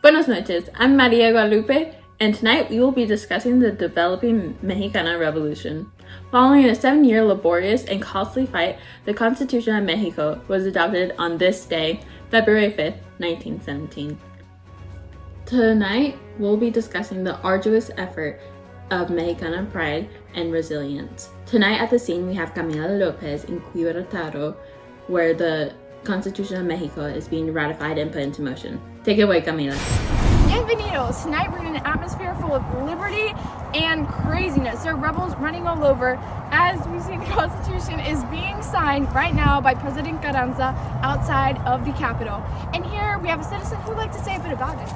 Buenas noches, I'm Maria Guadalupe, and tonight we will be discussing the developing Mexicana Revolution. Following a 7-year laborious and costly fight, the Constitution of Mexico was adopted on this day, February 5th, 1917. Tonight, we'll be discussing the arduous effort of Mexicana pride and resilience. Tonight at the scene, we have Camila Lopez in Querétaro, where the Constitution of Mexico is being ratified and put into motion. Take it away, Camila. Bienvenidos! Tonight we're in an atmosphere full of liberty and craziness. There are rebels running all over as we see the Constitution is being signed right now by President Carranza outside of the Capitol. And here we have a citizen who would like to say a bit about it.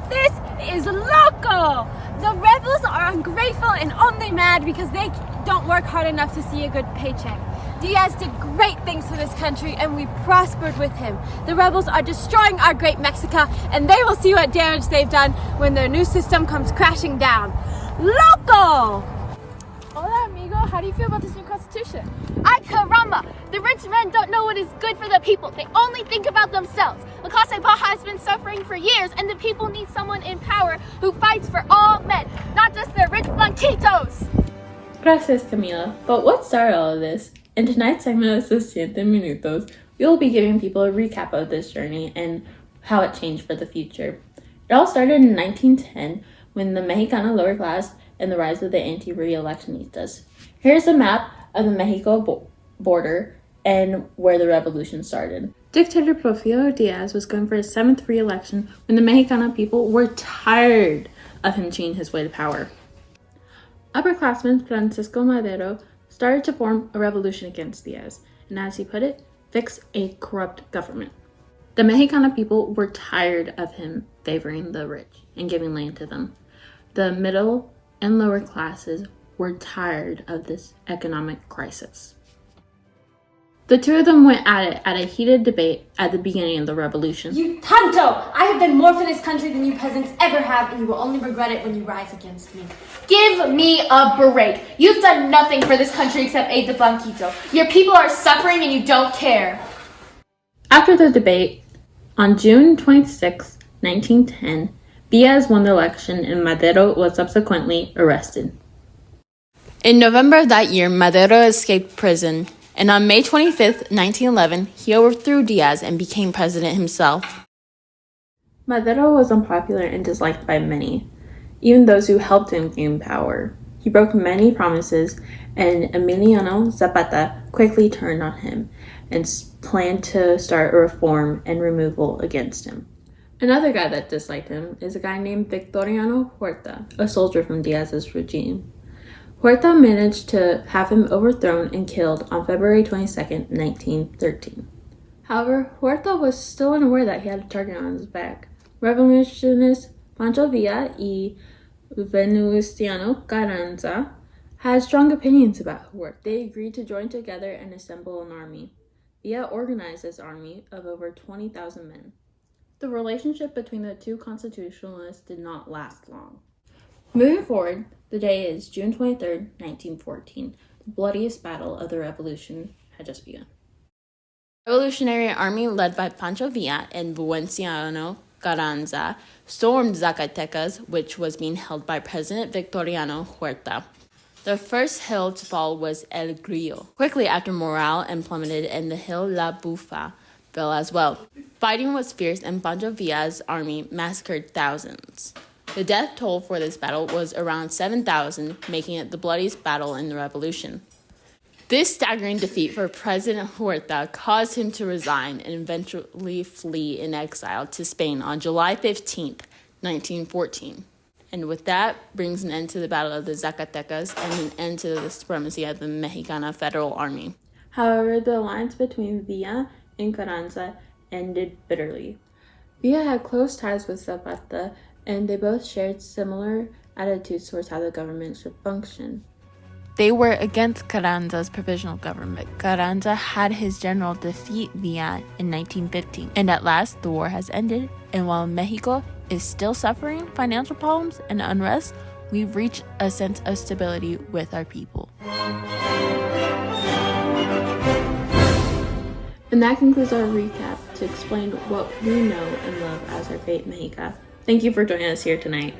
This is loco! The rebels are ungrateful and only mad because they don't work hard enough to see a good paycheck. Diaz did great things for this country and we prospered with him. The rebels are destroying our great Mexico and they will see what damage they've done when their new system comes crashing down. Loco! Hola amigo, how do you feel about this new constitution? Ay caramba! The rich men don't know what is good for the people. They only think about themselves. La Clase Baja has been suffering for years and the people need someone in power who fights for all men, not just the rich blanquitos. Gracias, Camila. But what started all of this? In tonight's segment of 60 Minutos, we will be giving people a recap of this journey and how it changed for the future. It all started in 1910 when the Mexicana lower class and the rise of the anti-re-electionistas. Here's a map of the Mexico border and where the revolution started. Dictator Porfirio Diaz was going for his 7th re-election when the Mexicana people were tired of him cheating his way to power. Upperclassman Francisco Madero started to form a revolution against Diaz, and as he put it, fix a corrupt government. The Mexicana people were tired of him favoring the rich and giving land to them. The middle and lower classes were tired of this economic crisis. The two of them went at it at a heated debate at the beginning of the revolution. You tanto! I have done more for this country than you peasants ever have, and you will only regret it when you rise against me. Give me a break. You've done nothing for this country except aid the Blanquito. Your people are suffering and you don't care. After the debate, on June 26, 1910, Diaz won the election and Madero was subsequently arrested. In November of that year, Madero escaped prison, and on May 25, 1911, he overthrew Diaz and became president himself. Madero was unpopular and disliked by many, even those who helped him gain power. He broke many promises, and Emiliano Zapata quickly turned on him and planned to start a reform and removal against him. Another guy that disliked him is a guy named Victoriano Huerta, a soldier from Diaz's regime. Huerta managed to have him overthrown and killed on February 22, 1913. However, Huerta was still unaware that he had a target on his back. Revolutionists Pancho Villa y Venustiano Carranza had strong opinions about Huerta. They agreed to join together and assemble an army. Villa organized this army of over 20,000 men. The relationship between the two constitutionalists did not last long. Moving forward, the day is June 23, 1914. The bloodiest battle of the revolution had just begun. The Revolutionary Army, led by Pancho Villa and Venustiano Carranza, stormed Zacatecas, which was being held by President Victoriano Huerta. The first hill to fall was El Grillo. Quickly after, morale plummeted and the hill La Bufa fell as well. Fighting was fierce and Pancho Villa's army massacred thousands. The death toll for this battle was around 7,000, making it the bloodiest battle in the revolution. This staggering defeat for President Huerta caused him to resign and eventually flee in exile to Spain on July 15, 1914. And with that brings an end to the Battle of the Zacatecas and an end to the supremacy of the Mexicana Federal Army. However, the alliance between Villa and Carranza ended bitterly. Villa had close ties with Zapata, and they both shared similar attitudes towards how the government should function. They were against Carranza's provisional government. Carranza had his general defeat Villa in 1915, and at last the war has ended, and while Mexico is still suffering financial problems and unrest, we've reached a sense of stability with our people. And that concludes our recap to explain what we know and love as our great Mexica. Thank you for joining us here tonight.